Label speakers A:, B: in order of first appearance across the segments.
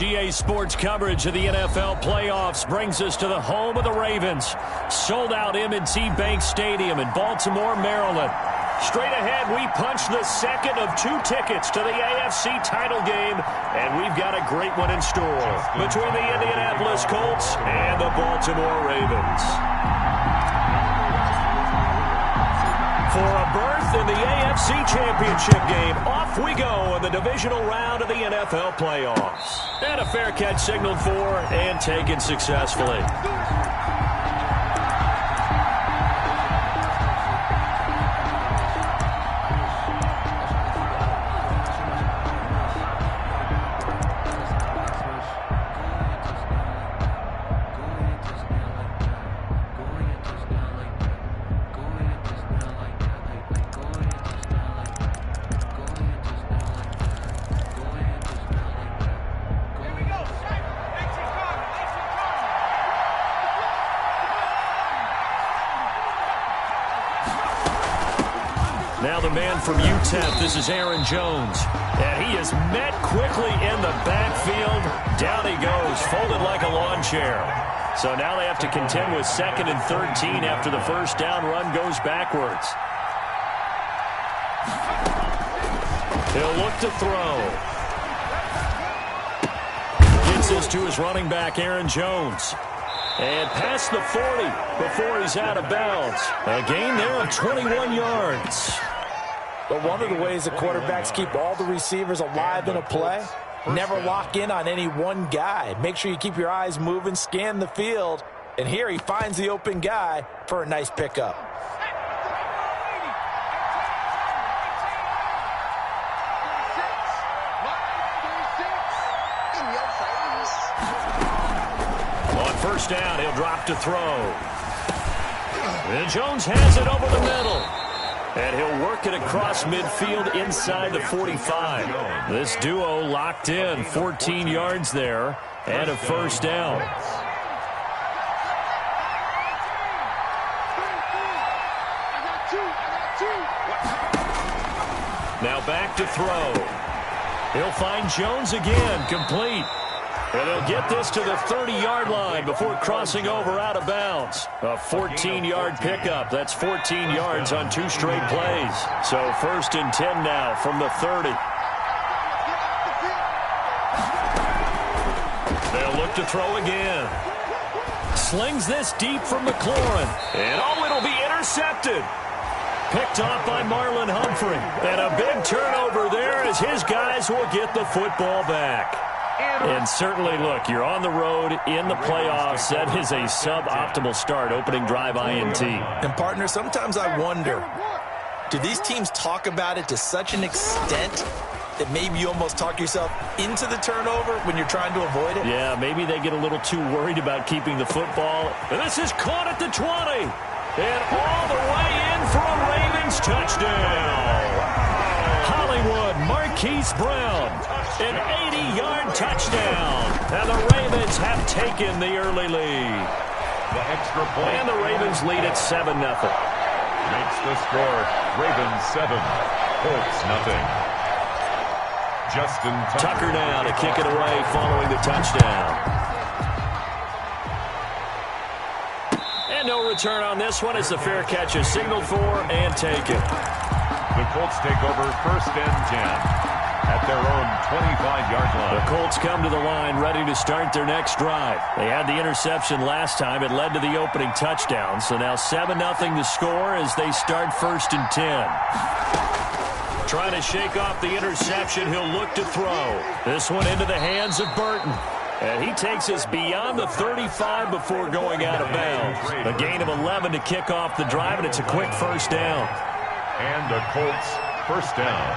A: EA Sports coverage of the NFL playoffs brings us to the home of the Ravens. Sold out M&T Bank Stadium in Baltimore, Maryland. Straight ahead, we punch the second of 2 tickets to the AFC title game, and we've got a great one in store between the Indianapolis Colts and the Baltimore Ravens. For a berth in the AFC Championship game, off we go in the divisional round of the NFL playoffs. And a fair catch signaled for and taken successfully. Now the man from UTEP, this is Aaron Jones. And he is met quickly in the backfield. Down he goes, folded like a lawn chair. So now they have to contend with 2nd and 13 after the first down run goes backwards. He'll look to throw. Gets this to his running back, Aaron Jones. And past the 40 before he's out of bounds. A gain there of 21 yards.
B: But one of the ways that quarterbacks keep all the receivers alive in a play, never lock in on any one guy. Make sure you keep your eyes moving, scan the field. And here he finds the open guy for a nice pickup.
A: On first down, he'll drop to throw. And Jones has it over the middle. And he'll work it across midfield inside the 45. This duo locked in, 14 yards there, and a first down. Now back to throw. He'll find Jones again, complete. And they'll get this to the 30-yard line before crossing over out of bounds. A 14-yard pickup. That's 14 yards on 2 straight plays. So 1st and 10 now from the 30. They'll look to throw again. Slings this deep from McLaurin. And it'll be intercepted. Picked off by Marlon Humphrey. And a big turnover there as his guys will get the football back. And certainly, look, you're on the road in the playoffs. That is a suboptimal start, opening drive INT.
B: And, partner, sometimes I wonder, do these teams talk about it to such an extent that maybe you almost talk yourself into the turnover when you're trying to avoid it?
A: Yeah, maybe they get a little too worried about keeping the football. And this is caught at the 20. And all the way in for a Ravens touchdown. Hollywood, Marquise Brown, an 80-yard touchdown. And the Ravens have taken the early lead.
C: The extra point.
A: And the Ravens lead at 7-0.
C: Makes the score Ravens 7, Colts nothing. Justin
A: Tucker now to kick it away following the touchdown. And no return on this one as the fair catch is signaled for and taken.
C: The Colts take over 1st and 10 at their own 25-yard line.
A: The Colts come to the line ready to start their next drive. They had the interception last time. It led to the opening touchdown. So now 7-0 the score as they start 1st and 10. Trying to shake off the interception. He'll look to throw. This one into the hands of Burton. And he takes us beyond the 35 before going out of bounds. A gain of 11 to kick off the drive, and it's a quick first down.
C: And the Colts first down.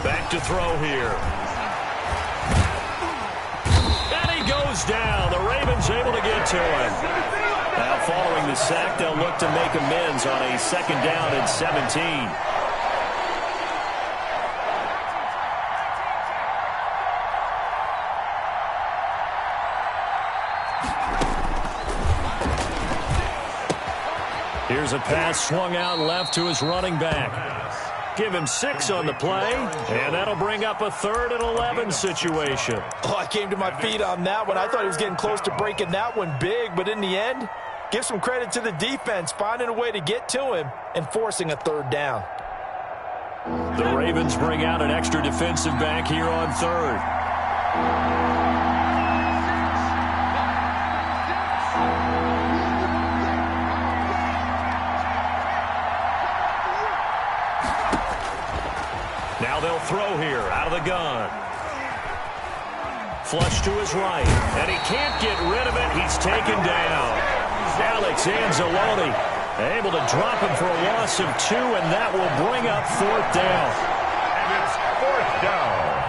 A: Back to throw here. And he goes down. The Ravens able to get to him. Now following the sack, they'll look to make amends on a 2nd down and 17. Here's a pass swung out left to his running back. Give him 6 on the play, and that'll bring up a 3rd and 11 situation.
B: Oh, I came to my feet on that one. I thought he was getting close to breaking that one big, but in the end, give some credit to the defense, finding a way to get to him and forcing a 3rd down.
A: The Ravens bring out an extra defensive back here on 3rd. Now they'll throw here out of the gun. Flush to his right, and he can't get rid of it. He's taken down. Alex Anzalone able to drop him for a loss of 2, and that will bring up 4th down.
C: And it's 4th down.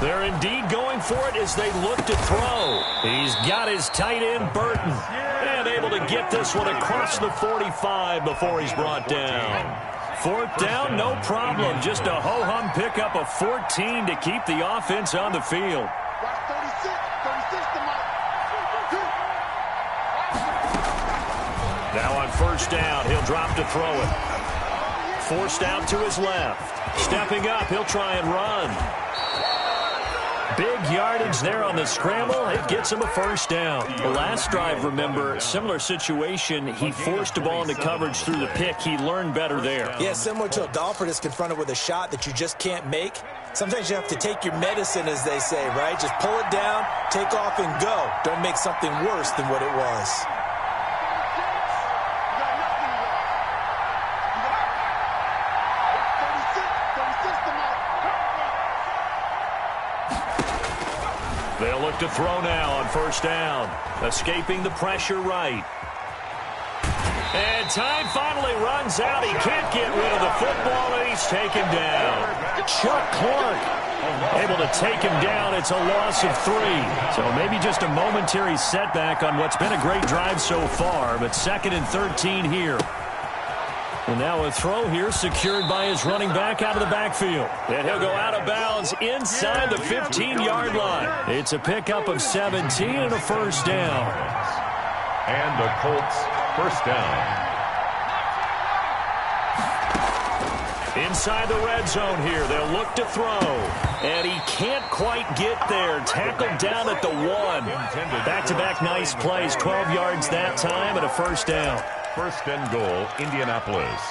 A: They're indeed going for it as they look to throw. He's got his tight end, Burton, and able to get this one across the 45 before he's brought down. 4th down, no problem. Just a ho-hum pickup of 14 to keep the offense on the field. Now on 1st down, he'll drop to throw it. Forced out to his left. Stepping up, he'll try and run. Big yardage there on the scramble. It gets him a 1st down. The last drive, remember, similar situation. He forced the ball into coverage through the pick. He learned better there.
B: Yeah, similar to a golfer that's confronted with a shot that you just can't make. Sometimes you have to take your medicine, as they say, right? Just pull it down, take off, and go. Don't make something worse than what it was.
A: They'll look to throw now on 1st down. Escaping the pressure right. And time finally runs out. He can't get rid of the football, and he's taken down. Chuck Clark able to take him down. It's a loss of 3. So maybe just a momentary setback on what's been a great drive so far, but 2nd and 13 here. And now a throw here secured by his running back out of the backfield. And he'll go out of bounds inside the 15-yard line. It's a pickup of 17 and a 1st down.
C: And the Colts 1st down.
A: Inside the red zone here, they'll look to throw. And he can't quite get there. Tackled down at the 1. Back-to-back nice plays, 12 yards that time and a 1st down.
C: 1st and goal, Indianapolis.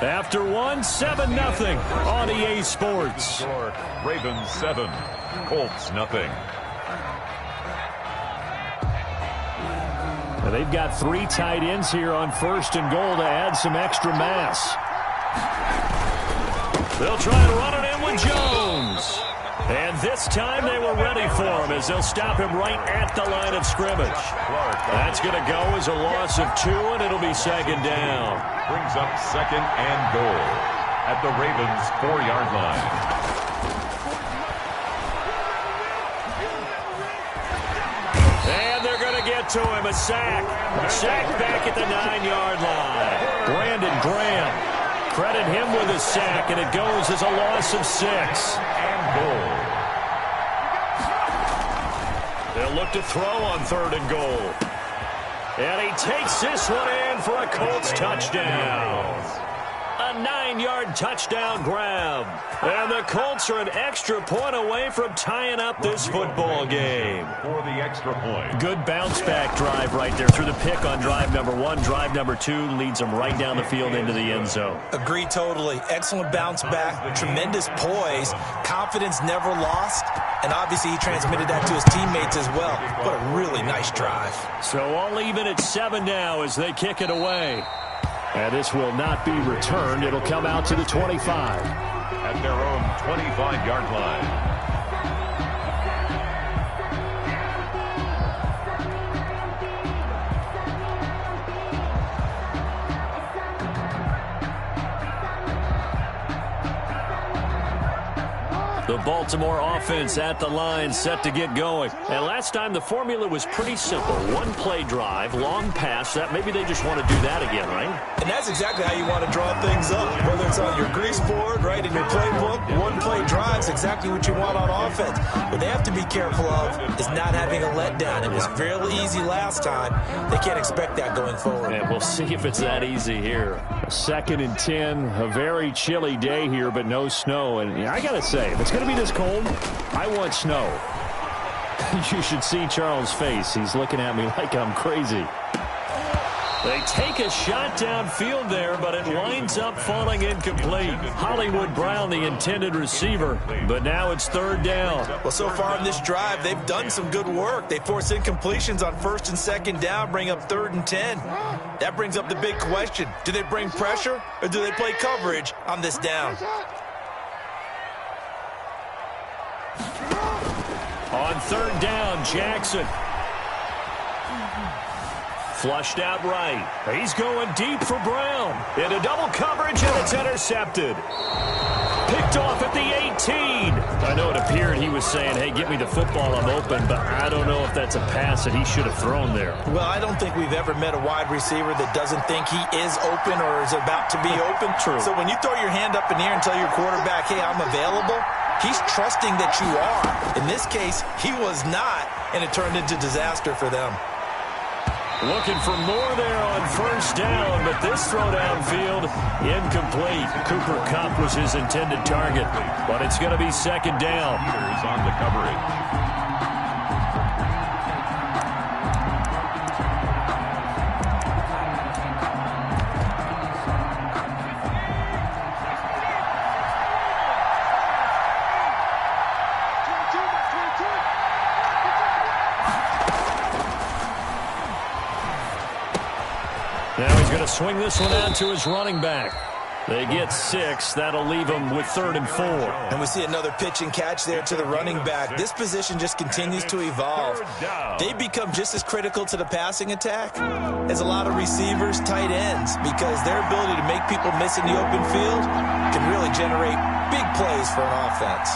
A: After 1, 7-0 on EA Sports.
C: Ravens 7, Colts nothing.
A: Now they've got 3 tight ends here on 1st and goal to add some extra mass. They'll try and run it in with Jones. And this time they were ready for him as they'll stop him right at the line of scrimmage. That's going to go as a loss of 2, and it'll be 2nd down.
C: Brings up 2nd and goal at the Ravens' 4-yard line.
A: Get to him, a sack. Sack back at the 9-yard line. Brandon Graham. Credit him with a sack, and it goes as a loss of 6.
C: And goal.
A: They'll look to throw on 3rd and goal. And he takes this one in for a Colts touchdown. A 9-yard touchdown grab. And the Colts are an extra point away from tying up this football game.
C: For the extra point.
A: Good bounce-back drive right there through the pick on drive number 1. Drive number 2 leads them right down the field into the end zone.
B: Agree totally. Excellent bounce back. Tremendous poise. Confidence never lost. And obviously he transmitted that to his teammates as well. What a really nice drive.
A: So all even at 7 now as they kick it away. And this will not be returned. It'll come out to the 25.
C: At their own 25-yard line.
A: The The Baltimore offense at the line, set to get going. And last time, the formula was pretty simple. One-play drive, long pass. That maybe they just want to do that again, right?
B: And that's exactly how you want to draw things up. Whether it's on your grease board, right, in your playbook, one-play drive is exactly what you want on offense. What they have to be careful of is not having a letdown. It was fairly easy last time. They can't expect that going forward.
A: And we'll see if it's that easy here. 2nd and 10, a very chilly day here, but no snow. And I got to say, if it's going to be this cold, I want snow. You should see Charles' face. He's looking at me like I'm crazy. They take a shot downfield there, but it winds up falling incomplete. Hollywood Brown, the intended receiver, but now it's 3rd down.
B: Well, so far in this drive, they've done some good work. They force incompletions on 1st and 2nd down, bring up 3rd and 10. That brings up the big question. Do they bring pressure, or do they play coverage on this down?
A: On 3rd down, Jackson. Flushed out right. He's going deep for Brown. Into double coverage, and it's intercepted. Picked off at the 18. I know it appeared he was saying, hey, get me the football, I'm open, but I don't know if that's a pass that he should have thrown there.
B: Well, I don't think we've ever met a wide receiver that doesn't think he is open or is about to be open.
A: True.
B: So when you throw your hand up in the air and tell your quarterback, hey, I'm available, he's trusting that you are. In this case, he was not, and it turned into disaster for them.
A: Looking for more there on 1st down, but this throw downfield, incomplete. Cooper Kupp was his intended target, but it's going to be 2nd down.
C: Peters on the coverage.
A: Now he's going to swing this one out to his running back. They get 6. That'll leave them with 3rd and 4.
B: And we see another pitch and catch there to the running back. This position just continues to evolve. They become just as critical to the passing attack as a lot of receivers, tight ends, because their ability to make people miss in the open field can really generate big plays for an offense.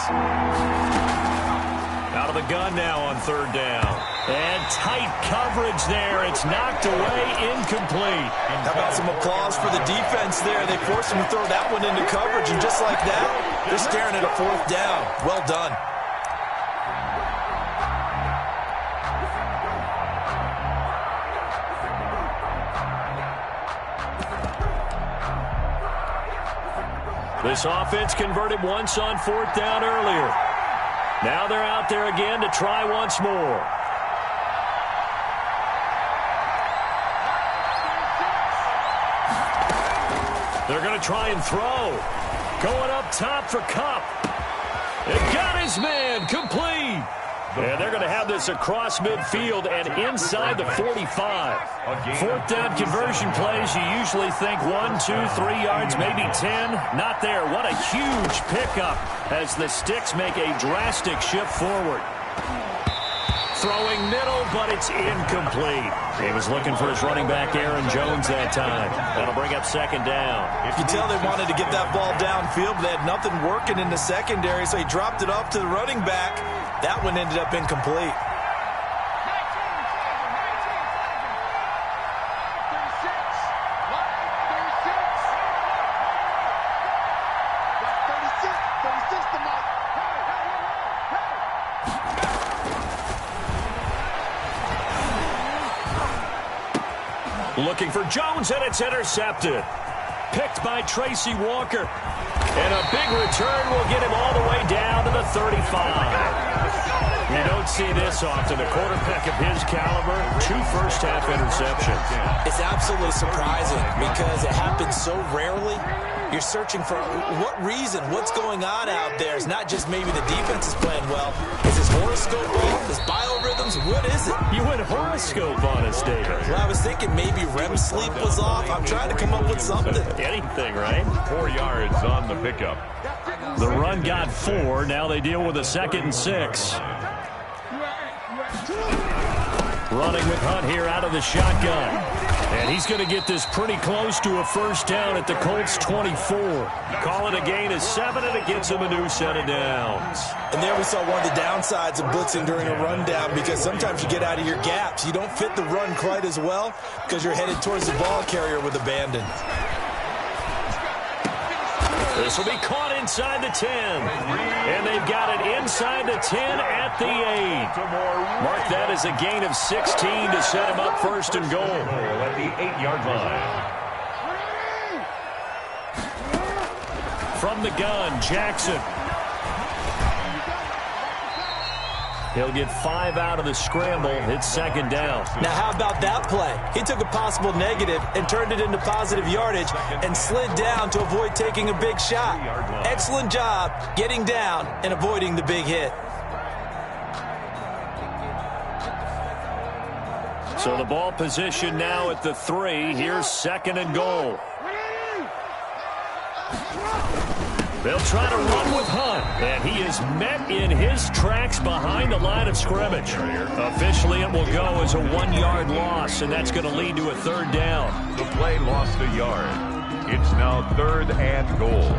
A: Out of the gun now on 3rd down. And tight coverage there. It's knocked away, incomplete.
B: How about some applause for the defense there? They forced him to throw that one into coverage, and just like that, they're staring at a 4th down. Well done.
A: This offense converted once on 4th down earlier. Now they're out there again to try once more. They're going to try and throw. Going up top for Kupp. It got his man, complete. And they're going to have this across midfield and inside the 45. 4th down conversion plays, you usually think 1, 2, 3 yards, maybe 10. Not there. What a huge pickup as the Sticks make a drastic shift forward. Throwing middle, but it's incomplete. He was looking for his running back, Aaron Jones, that time. That'll bring up 2nd down.
B: You can tell they wanted to get that ball downfield, but they had nothing working in the secondary, so he dropped it off to the running back. That one ended up incomplete.
A: Looking for Jones, and it's intercepted. Picked by Tracy Walker. And a big return will get him all the way down to the 35. You don't see this often. A quarterback of his caliber, 2 first-half interceptions.
B: It's absolutely surprising because it happens so rarely. You're searching for what reason, what's going on out there. It's not just maybe the defense is playing well. Is his horoscope off? His biorhythms? What is it?
A: You went horoscope on us, David.
B: Well, I was thinking maybe REM sleep was off. I'm trying to come up with something.
A: Anything, right?
C: 4 yards on the pickup.
A: The run got 4. Now they deal with a 2nd and 6. Running with Hunt here out of the shotgun. And he's going to get this pretty close to a first down at the Colts 24. Call it a gain of 7, and it gets him a new set of downs.
B: And there we saw one of the downsides of blitzing during a rundown, because sometimes you get out of your gaps. You don't fit the run quite as well because you're headed towards the ball carrier with abandon.
A: This will be caught inside the 10. And they've got it inside the 10 at the 8. Mark that as a gain of 16 to set him up first and goal.
C: At the 8-yard line.
A: From the gun, Jackson. He'll get 5 out of the scramble. It's second down.
B: Now, how about that play? He took a possible negative and turned it into positive yardage and slid down to avoid taking a big shot. Excellent job getting down and avoiding the big hit.
A: So the ball position now at the 3. Here's second and goal. They'll try to run with Hunt, and he is met in his tracks behind the line of scrimmage. Officially, it will go as a 1-yard loss, and that's going to lead to a third down.
C: The play lost a yard. It's now 3rd and goal.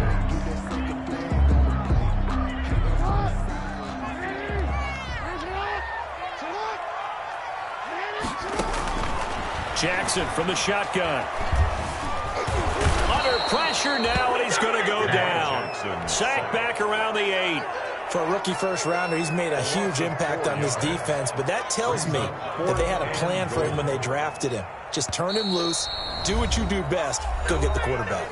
A: Jackson from the shotgun. Under pressure now, and he's going to go down. Sack back around the 8.
B: For a rookie first-rounder, he's made a huge impact on this defense, but that tells me that they had a plan for him when they drafted him. Just turn him loose, do what you do best, go get the quarterback.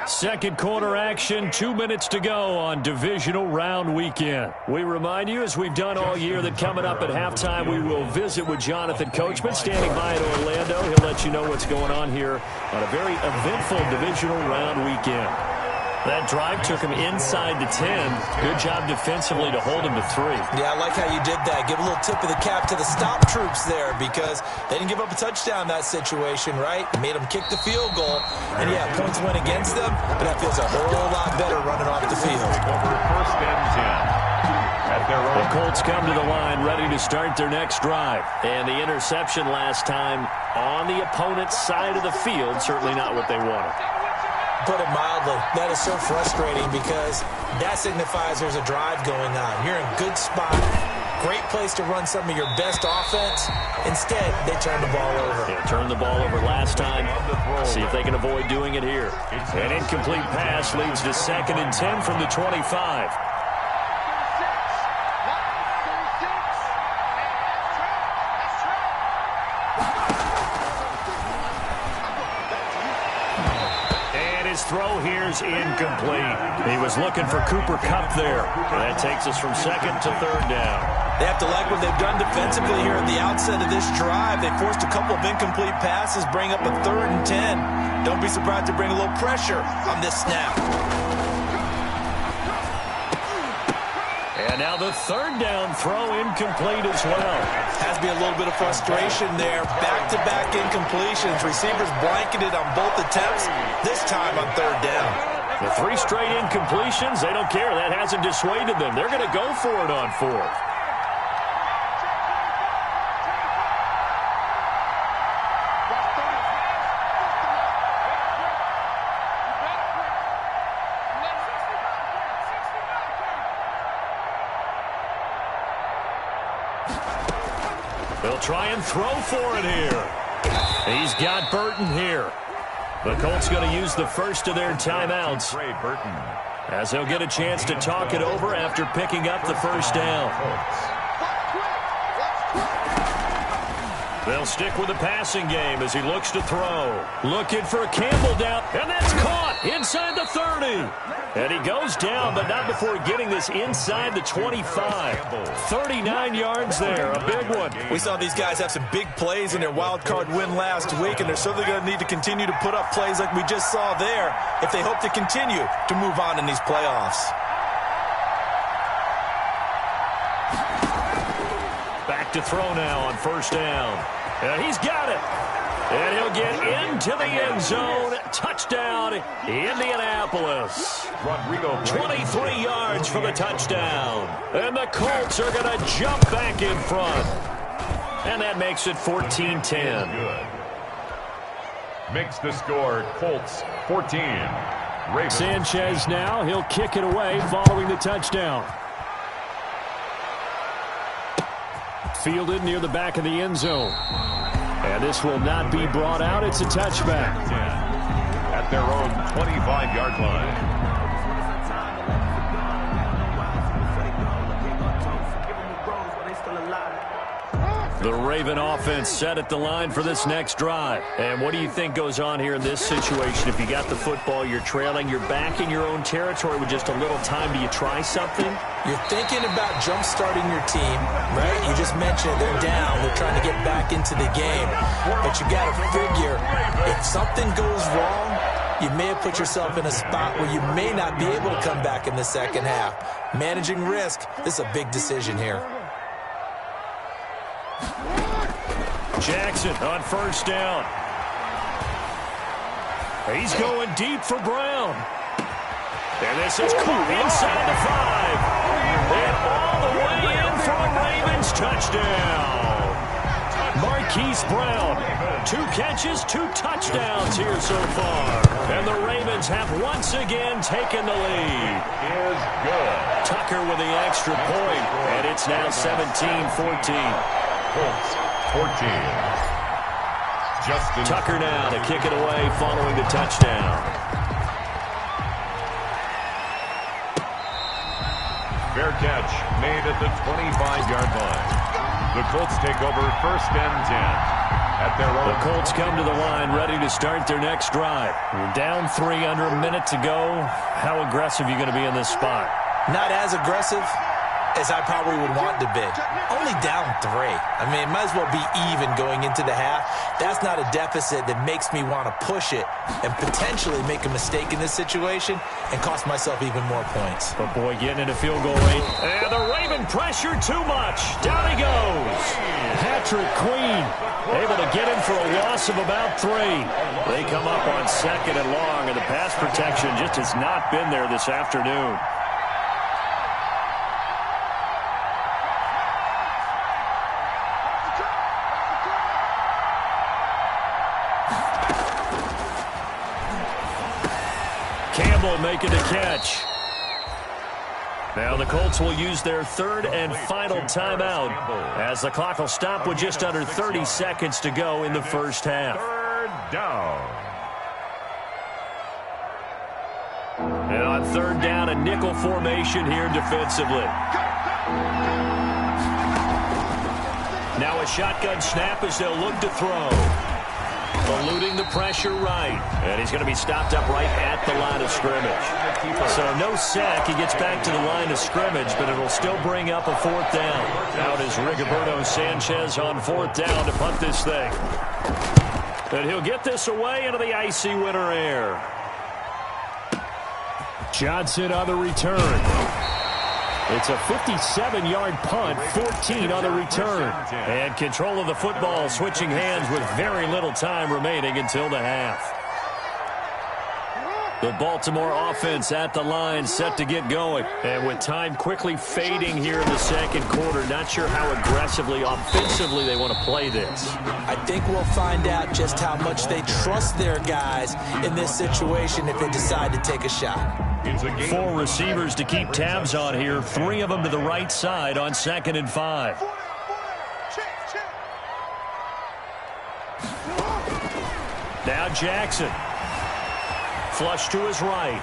A: Second quarter action, 2 minutes to go on Divisional Round Weekend. We remind you, as we've done all year, that coming up at halftime, we will visit with Jonathan Coachman, standing by in Orlando. He'll let you know what's going on here on a very eventful Divisional Round Weekend. That drive took him inside the 10. Good job defensively to hold him to 3.
B: Yeah, I like how you did that. Give a little tip of the cap to the stop troops there, because they didn't give up a touchdown in that situation, right? Made them kick the field goal. And, yeah, points went against them, but that feels a whole lot better running off the field.
C: Over 1st and 10.
A: The Colts come to the line ready to start their next drive. And the interception last time on the opponent's side of the field, certainly not what they wanted.
B: Put it mildly, that is so frustrating, because that signifies there's a drive going on. You're in a good spot, great place to run some of your best offense. Instead, they turn the ball over.
A: Yeah, turned the ball over last time. See if they can avoid doing it here. An incomplete pass leads to 2nd and 10 from the 25. Throw here's incomplete. He was looking for Cooper Kupp there. That takes us from 2nd to 3rd down.
B: They have to like what they've done defensively here at the outset of this drive. They forced a couple of incomplete passes, bring up a 3rd and 10. Don't be surprised to bring a little pressure on this snap.
A: And now the 3rd down throw incomplete as well.
B: Has to be a little bit of frustration there. Back-to-back incompletions. Receivers blanketed on both attempts, this time on 3rd down.
A: The 3 straight incompletions, they don't care. That hasn't dissuaded them. They're going to go for it on 4th. They'll try and throw for it here. He's got Burton here. The Colts going to use the first of their timeouts, as they'll get a chance to talk it over after picking up the first down. They'll stick with the passing game as he looks to throw. Looking for Campbell down, and that's caught inside the 30. And he goes down, but not before getting this inside the 25. 39 yards there, a big one.
B: We saw these guys have some big plays in their wild card win last week, and they're certainly going to need to continue to put up plays like we just saw there if they hope to continue to move on in these playoffs.
A: Back to throw now on 1st down. And he's got it. And he'll get into the end zone. Touchdown, Indianapolis. 23 yards for the touchdown. And the Colts are going to jump back in front. And that makes it 14-10.
C: makes the score Colts 14. Ravens.
A: Sanchez now. He'll kick it away following the touchdown. Fielded near the back of the end zone. And this will not be brought out. It's a touchback.
C: At their own 25-yard line.
A: The Raven offense set at the line for this next drive. And what do you think goes on here in this situation? If you got the football, you're trailing, you're back in your own territory with just a little time. Do you try something?
B: You're thinking about jump-starting your team, right? You just mentioned they're down. They're trying to get back into the game. But you got to figure, if something goes wrong, you may have put yourself in a spot where you may not be able to come back in the second half. Managing risk, this is a big decision here.
A: Jackson on first down. He's going deep for Brown. And this is caught inside the 5. And all the way in for a Ravens touchdown. Marquise Brown, 2 catches, 2 touchdowns here so far. And the Ravens have once again taken the lead.
C: Is good.
A: Tucker with the extra point. And it's now 17-14.
C: Colts 14. Justin
A: Tucker now to kick it away following the touchdown.
C: Fair catch made at the 25-yard line. The Colts take over first and 10 at their own.
A: The Colts come to the line ready to start their next drive. You're down 3 under a minute to go. How aggressive are you going to be in this spot?
B: Not as aggressive as I probably would want to be. Only down 3. I mean, it might as well be even going into the half. That's not a deficit that makes me want to push it and potentially make a mistake in this situation and cost myself even more points.
A: But boy, getting into field goal range. And the Raven pressure too much. Down he goes. Patrick Queen able to get him for a loss of about 3. They come up on second and long, and the pass protection just has not been there this afternoon. Campbell making the catch. Now the Colts will use their 3rd and final timeout as the clock will stop with just under 30 seconds to go in the first half.
C: 3rd down.
A: And on 3rd down, a nickel formation here defensively. Now a shotgun snap as they'll look to throw. Eluding the pressure right. And he's going to be stopped up right at the line of scrimmage. So no sack. He gets back to the line of scrimmage, but it'll still bring up a 4th down. Out is Rigoberto Sanchez on 4th down to punt this thing. And he'll get this away into the icy winter air. Johnson on the return. It's a 57-yard punt, 14 on the return. And control of the football switching hands with very little time remaining until the half. The Baltimore offense at the line set to get going. And with time quickly fading here in the second quarter, not sure how aggressively, offensively they want to play this.
B: I think we'll find out just how much they trust their guys in this situation if they decide to take a shot.
A: 4 receivers to keep tabs on here. 3 of them to the right side on 2nd and 5. Now Jackson. Flush to his right.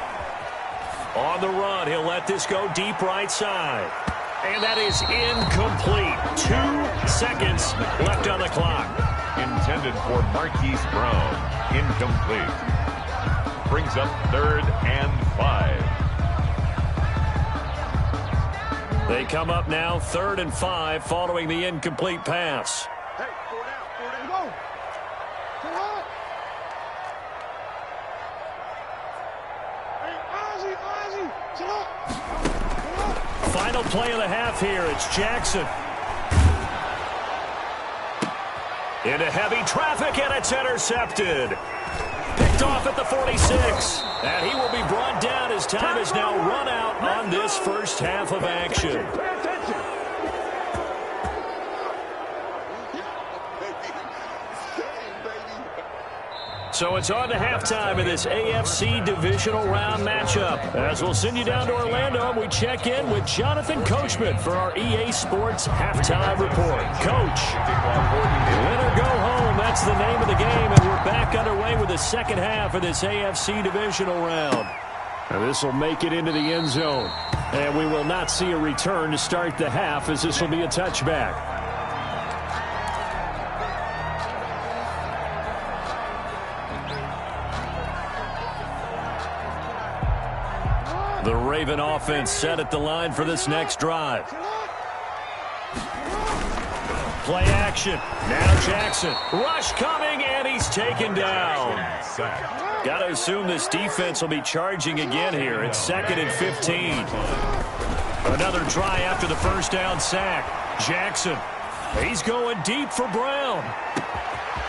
A: On the run, he'll let this go deep right side. And that is incomplete. 2 seconds left on the clock.
C: Intended for Marquise Brown. Incomplete. Brings up 3rd and 5.
A: They come up now 3rd and 5 following the incomplete pass.
D: Hey, 4 down, go. Come on. Hey, Ozzy, chill out.
A: Final play of the half here. It's Jackson. Into heavy traffic, and it's intercepted. Picked off at the 46. And he will be brought down as time is now run out on this first half of action. So it's on to halftime in this AFC Divisional Round matchup. As we'll send you down to Orlando, and we check in with Jonathan Coachman for our EA Sports Halftime Report. Coach, win or go home, that's the name of the game, and we're back underway with the second half of this AFC Divisional Round. And this will make it into the end zone. And we will not see a return to start the half, as this will be a touchback. The Raven offense set at the line for this next drive. Play action. Now Jackson. Rush coming, and he's taken down. Got to assume this defense will be charging again here. It's 2nd and 15. Another try after the first down sack. Jackson. He's going deep for Brown.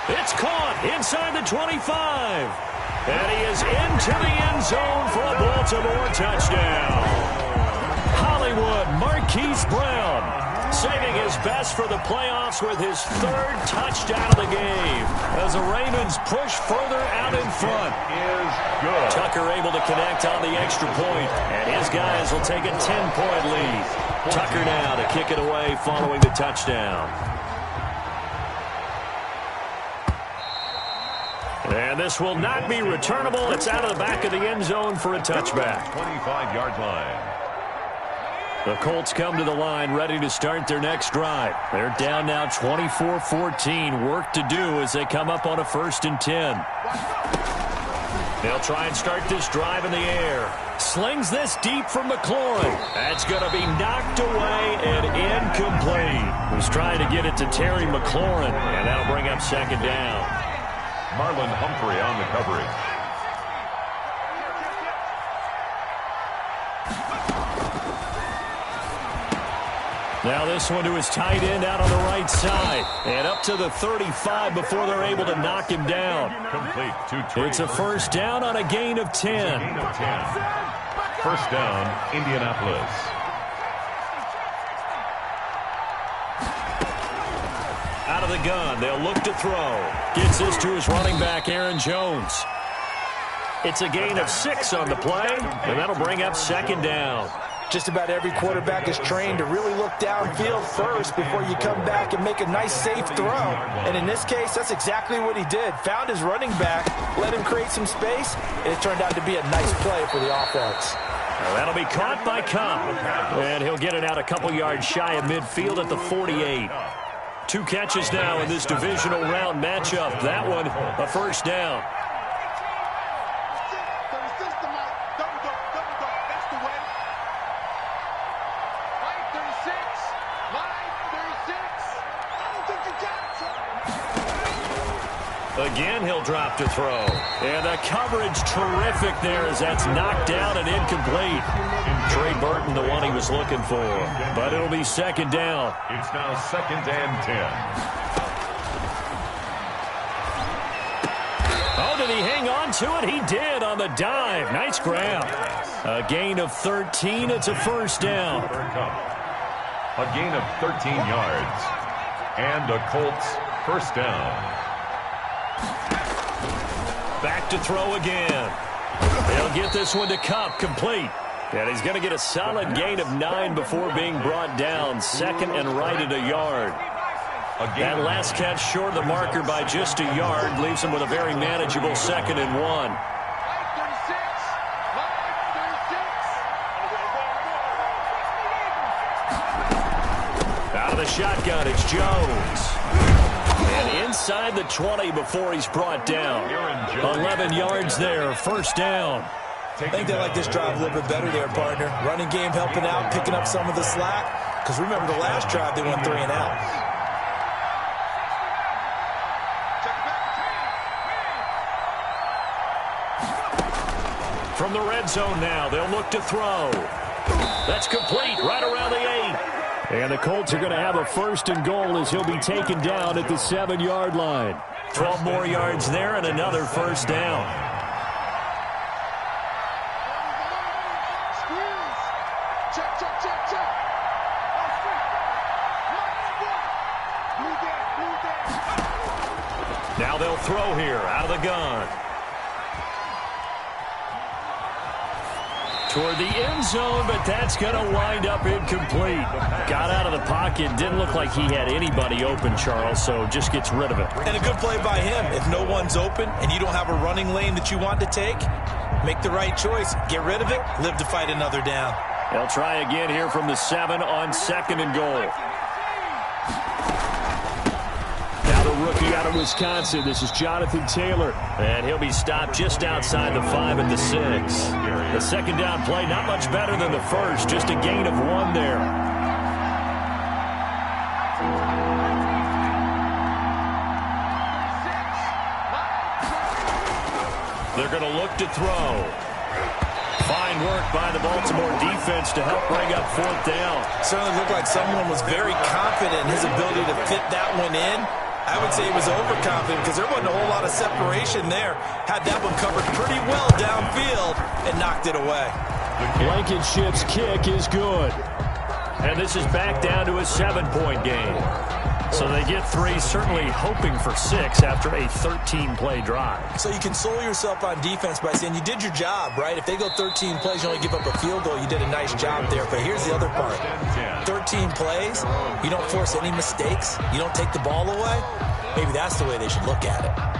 A: It's caught inside the 25. And he is into the end zone for a Baltimore touchdown. Hollywood Marquise Brown saving his best for the playoffs with his 3rd touchdown of the game as the Ravens push further out in front.
C: Is good.
A: Tucker able to connect on the extra point, and his guys will take a 10-point lead. Tucker now to kick it away following the touchdown. And this will not be returnable. It's out of the back of the end zone for a touchback.
C: 25-yard line.
A: The Colts come to the line ready to start their next drive. They're down now 24-14. Work to do as they come up on a 1st and 10. They'll try and start this drive in the air. Slings this deep from McLaurin. That's going to be knocked away and incomplete. Was trying to get it to Terry McLaurin, and that'll bring up 2nd down.
C: Marlon Humphrey on the coverage.
A: Now this one to his tight end out on the right side. And up to the 35 before they're able to knock him down.
C: Complete to
A: It's a 1st down on a gain of 10.
C: Gain of 10. 1st down, Indianapolis.
A: Out of the gun, they'll look to throw. Gets this to his running back, Aaron Jones. It's a gain of 6 on the play, and that'll bring up 2nd down.
B: Just about every quarterback is trained to really look downfield first before you come back and make a nice, safe throw. And in this case, that's exactly what he did. Found his running back, let him create some space, and it turned out to be a nice play for the offense.
A: Well, that'll be caught by Cobb, and he'll get it out a couple yards shy of midfield at the 48. 2 catches now in this divisional round matchup. That one, a 1st down. Again, he'll drop to throw. And the coverage terrific there as that's knocked down and incomplete. Trey Burton, the one he was looking for. But it'll be 2nd down.
C: It's now 2nd and 10.
A: Oh, did he hang on to it? He did on the dive. Nice grab. A gain of 13. It's a 1st down.
C: A gain of 13 yards. And a Colts 1st down.
A: Back to throw again. They'll get this one to Kupp, complete. And he's going to get a solid gain of 9 before being brought down. 2nd and right at a yard. That last catch short of the marker by just a yard leaves him with a very manageable 2nd and 1. Out of the shotgun, it's Jones. And inside the 20 before he's brought down. 11 yards there, 1st down.
B: I think they like this drive a little bit better there, partner. Running game helping out, picking up some of the slack. Because remember the last drive, they went 3 and out.
A: From the red zone now, they'll look to throw. That's complete, right around the 8. And the Colts are going to have a 1st and goal as he'll be taken down at the 7-yard line. 12 more yards there and another 1st down. Now Now they'll throw here out of the gun. Toward the end zone, but that's going to wind up incomplete. Got out of the pocket. Didn't look like he had anybody open, Charles, so just gets rid of it.
B: And a good play by him. If no one's open and you don't have a running lane that you want to take, make the right choice. Get rid of it. Live to fight another down.
A: They'll try again here from the 7 on 2nd and goal. Now the rookie out of Wisconsin. This is Jonathan Taylor. And he'll be stopped just outside the 5 at the 6. The second down play, not much better than the first. Just a gain of 1 there. They're going to look to throw. Fine work by the Baltimore defense to help bring up 4th down.
B: Certainly looked like someone was very confident in his ability to fit that one in. I would say he was overconfident because there wasn't a whole lot of separation there. Had that one covered pretty well downfield and knocked it away.
A: Blankenship's kick is good. And this is back down to a 7-point game. So they get 3, certainly hoping for 6 after a 13-play drive.
B: So you console yourself on defense by saying you did your job, right? If they go 13 plays, you only give up a field goal, you did a nice job there. But here's the other part. 13 plays, you don't force any mistakes, you don't take the ball away. Maybe that's the way they should look at it.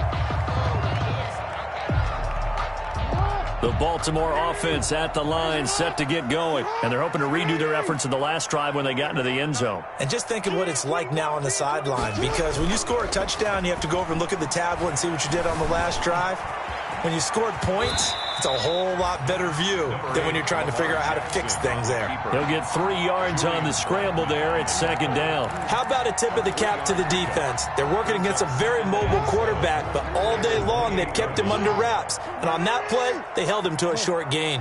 A: The Baltimore offense at the line, set to get going. And they're hoping to redo their efforts in the last drive when they got into the end zone.
B: And just think of what it's like now on the sideline. Because when you score a touchdown, you have to go over and look at the tablet and see what you did on the last drive. When you scored points, it's a whole lot better view than when you're trying to figure out how to fix things there.
A: He'll get 3 yards on the scramble there at 2nd down.
B: How about a tip of the cap to the defense? They're working against a very mobile quarterback, but all day long they've kept him under wraps. And on that play, they held him to a short gain.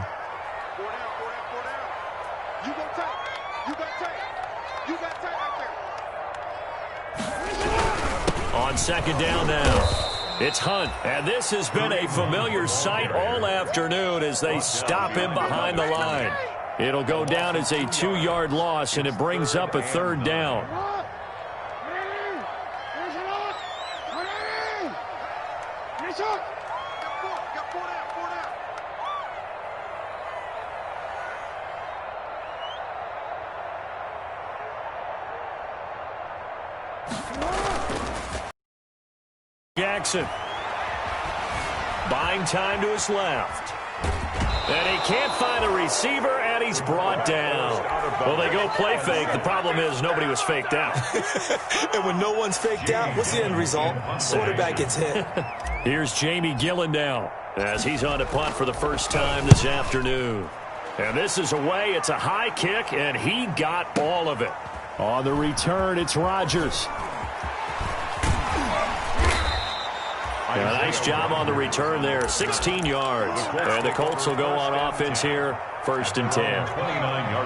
D: You got tight. You got tight. You got tight out there.
A: On 2nd down now. It's Hunt, and this has been a familiar sight all afternoon as they stop him behind the line. It'll go down as a 2-yard loss, and it brings up a 3rd down. Jackson. Buying time to his left. And he can't find a receiver, and he's brought down. Well, they go play fake. The problem is nobody was faked out.
B: And when no one's faked out, what's the end result? Quarterback gets hit.
A: Here's Jamie Gillen now as he's on to punt for the first time this afternoon. And this is away. It's a high kick, and he got all of it. On the return, it's Rodgers. A nice job on the return there, 16 yards. And the Colts will go on offense here, 1st and 10.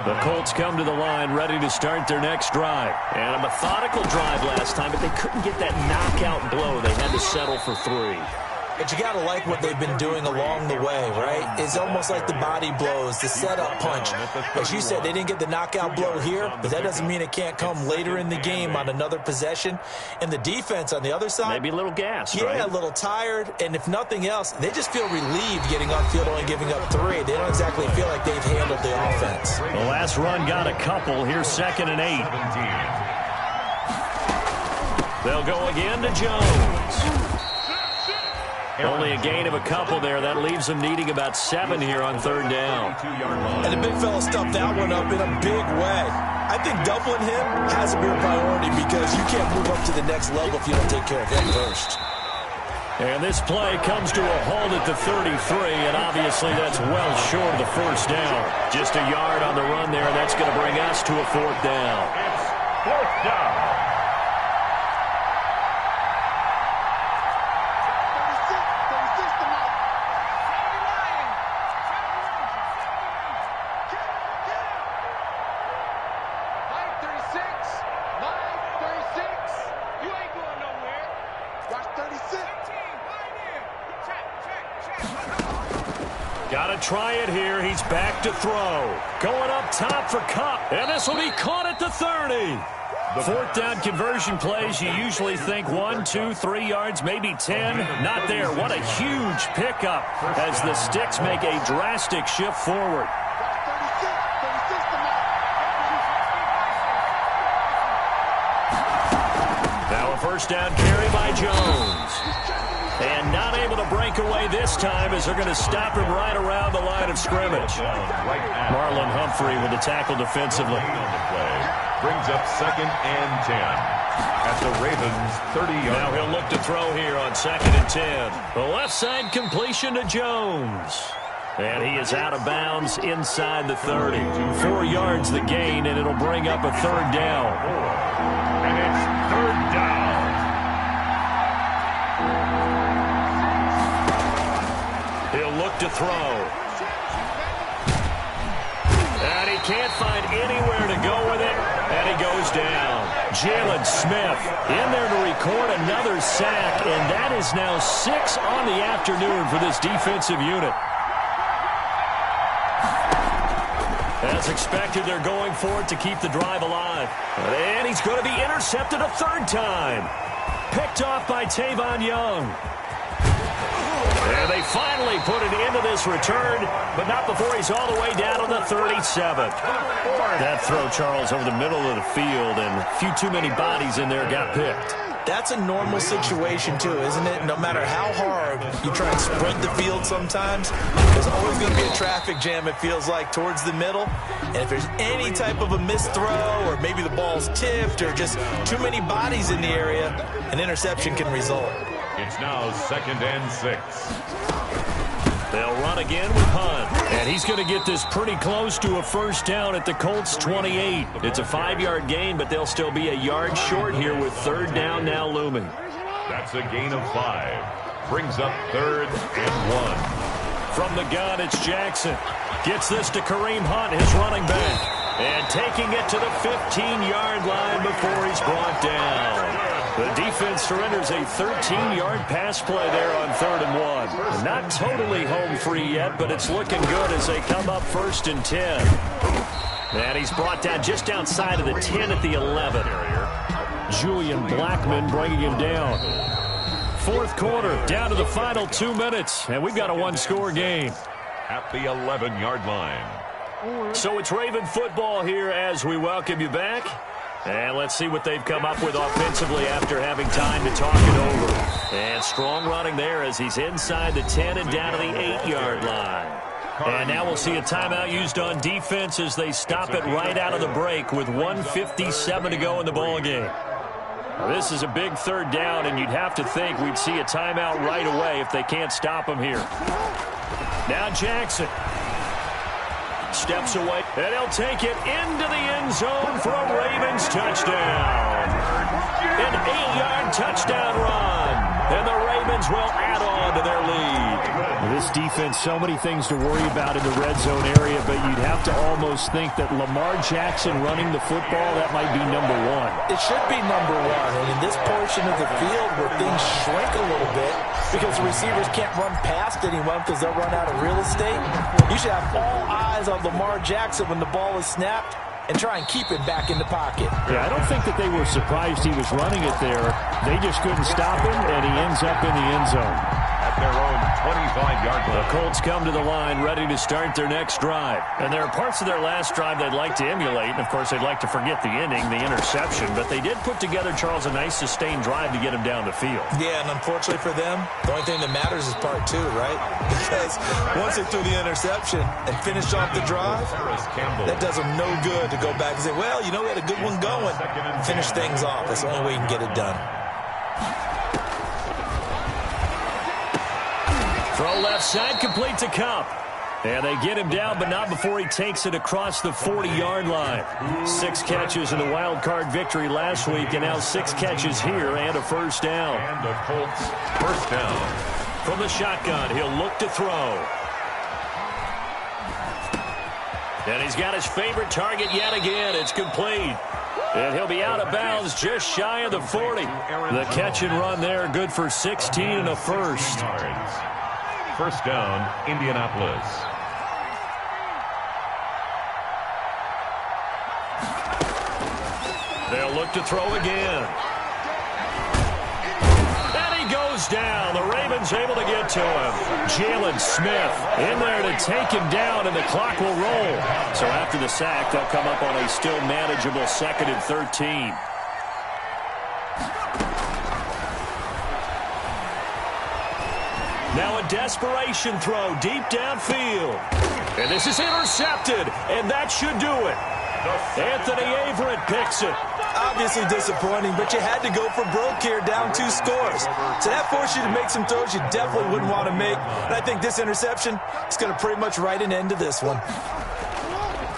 A: The Colts come to the line ready to start their next drive. And a methodical drive last time, but they couldn't get that knockout blow. They had to settle for 3.
B: But you got to like what they've been doing along the way, right? It's almost like the body blows, the setup punch. As you said, they didn't get the knockout blow here, but that doesn't mean it can't come later in the game on another possession. And the defense on the other side,
A: maybe a little gassed,
B: yeah,
A: right?
B: a little tired. And if nothing else, they just feel relieved getting on field only giving up 3. They don't exactly feel like they've handled the offense.
A: The last run got a couple. Here's 2nd and 8. They'll go again to Jones. Only a gain of a couple there. That leaves them needing about 7 here on 3rd down.
B: And the big fella stuffed that one up in a big way. I think doubling him has to be a priority because you can't move up to the next level if you don't take care of him first.
A: And this play comes to a halt at the 33, and obviously that's well short of the 1st down. Just a yard on the run there, and that's going to bring us to a 4th down.
C: It's 4th down.
A: Got to try it here. He's back to throw. Going up top for Kupp. And this will be caught at the 30. Fourth down conversion plays, you usually think 1, 2, 3 yards, maybe 10. Not there. What a huge pickup as the Sticks make a drastic shift forward. Now a first down carry by Jones. And not able to break away this time as they're going to stop him right around the line of scrimmage. Marlon Humphrey with the tackle defensively.
C: Brings up 2nd and 10 at the Ravens' 30-yard.
A: Now he'll look to throw here on 2nd and 10. The left side completion to Jones. And he is out of bounds inside the 30. 4 yards the gain, and it'll bring up a 3rd down.
C: And it's 3rd down.
A: He'll look to throw. And he can't find anywhere to go with it. And he goes down. Jalen Smith in there to record another sack. And that is now 6 on the afternoon for this defensive unit. As expected, they're going for it to keep the drive alive. And he's going to be intercepted a 3rd time. Picked off by Tavon Young. And they finally put an end to this return, but not before he's all the way down to the 37. That throw, Charles, over the middle of the field, and a few too many bodies in there got picked.
B: That's a normal situation, too, isn't it? No matter how hard you try and sprint the field sometimes, there's always going to be a traffic jam, it feels like, towards the middle. And if there's any type of a missed throw or maybe the ball's tipped or just too many bodies in the area, an interception can result.
C: It's now 2nd and 6.
A: They'll run again with Hunt. And he's going to get this pretty close to a 1st down at the Colts' 28. It's a 5-yard gain, but they'll still be a yard short here with 3rd down now looming.
C: That's a gain of 5. Brings up 3rd and 1.
A: From the gun, it's Jackson. Gets this to Kareem Hunt, his running back. And taking it to the 15-yard line before he's brought down. The defense surrenders a 13-yard pass play there on 3rd and 1. Not totally home free yet, but it's looking good as they come up 1st and 10. And he's brought down just outside of the 10 at the 11. Julian Blackman bringing him down. 4th quarter, down to the final 2 minutes, and we've got a 1-score game.
C: At the 11-yard line.
A: So it's Raven football here as we welcome you back. And let's see what they've come up with offensively after having time to talk it over. And strong running there as he's inside the 10 and down to the 8-yard line. And now we'll see a timeout used on defense as they stop it right out of the break with 1:57 to go in the ball game. This is a big 3rd down, and you'd have to think we'd see a timeout right away if they can't stop him here. Now Jackson steps away, and he'll take it into the end zone for a Ravens touchdown. An 8-yard touchdown run, and the Ravens will add on to their lead. This defense, so many things to worry about in the red zone area, but you'd have to almost think that Lamar Jackson running the football, that might be number 1.
B: It should be number 1, and in this portion of the field where things shrink a little bit because the receivers can't run past anyone because they'll run out of real estate, you should have all eyes on Lamar Jackson when the ball is snapped and try and keep it back in the pocket.
A: Yeah, I don't think that they were surprised he was running it there. They just couldn't stop him, and he ends up in the end zone.
C: At their own 25-yard line.
A: The Colts come to the line ready to start their next drive. And there are parts of their last drive they'd like to emulate. And, of course, they'd like to forget the ending, the interception. But they did put together, Charles, a nice sustained drive to get him down the field.
B: Yeah, and unfortunately for them, the only thing that matters is part 2, right? Because once they threw the interception and finished off the drive, that does them no good to go back and say, well, you know, we had a good one going. Finish things off. That's the only way you can get it done.
A: Throw left side, complete to Cup. And they get him down, but not before he takes it across the 40-yard line. 6 catches in the wild card victory last week, and now 6 catches here and a 1st down.
C: And the Colts 1st down.
A: From the shotgun, he'll look to throw. And he's got his favorite target yet again. It's complete. And he'll be out of bounds just shy of the 40. The catch and run there, good for 16 and a 1st.
C: 1st down, Indianapolis.
A: They'll look to throw again. And he goes down. The Ravens able to get to him. Jalen Smith in there to take him down, and the clock will roll. So after the sack, they'll come up on a still manageable 2nd and 13. Now a desperation throw deep downfield. And this is intercepted, and that should do it. Anthony Averett picks it.
B: Obviously disappointing, but you had to go for broke here, down 2 scores. So that forced you to make some throws you definitely wouldn't want to make. And I think this interception is going to pretty much write an end to this one.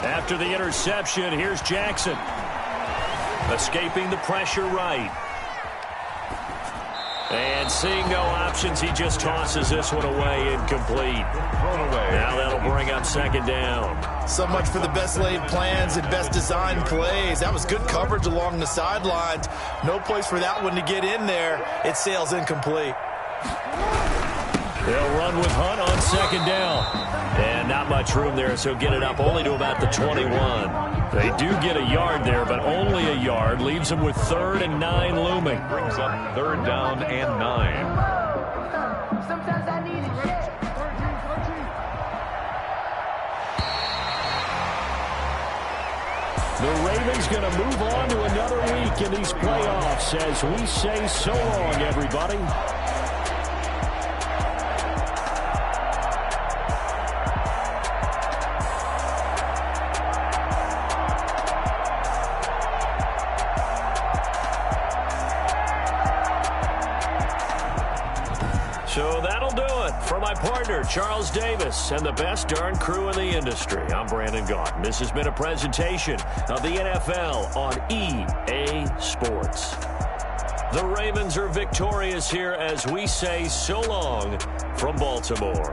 A: After the interception, here's Jackson. Escaping the pressure right. And seeing no options, he just tosses this one away, incomplete. Now that'll bring up 2nd down.
B: So much for the best laid plans and best designed plays. That was good coverage along the sidelines. No place for that one to get in there. It sails incomplete.
A: They'll run with Hunt on 2nd down. And not much room there, so get it up only to about the 21. They do get a yard there, but only a yard. Leaves them with 3rd and 9 looming.
C: Brings up 3rd down and 9.
D: Sometimes I need it.
A: The Ravens going to move on to another week in these playoffs as we say so long, everybody. So that'll do it for my partner, Charles Davis, and the best darn crew in the industry. I'm Brandon Gaughan. This has been a presentation of the NFL on EA Sports. The Ravens are victorious here as we say so long from Baltimore.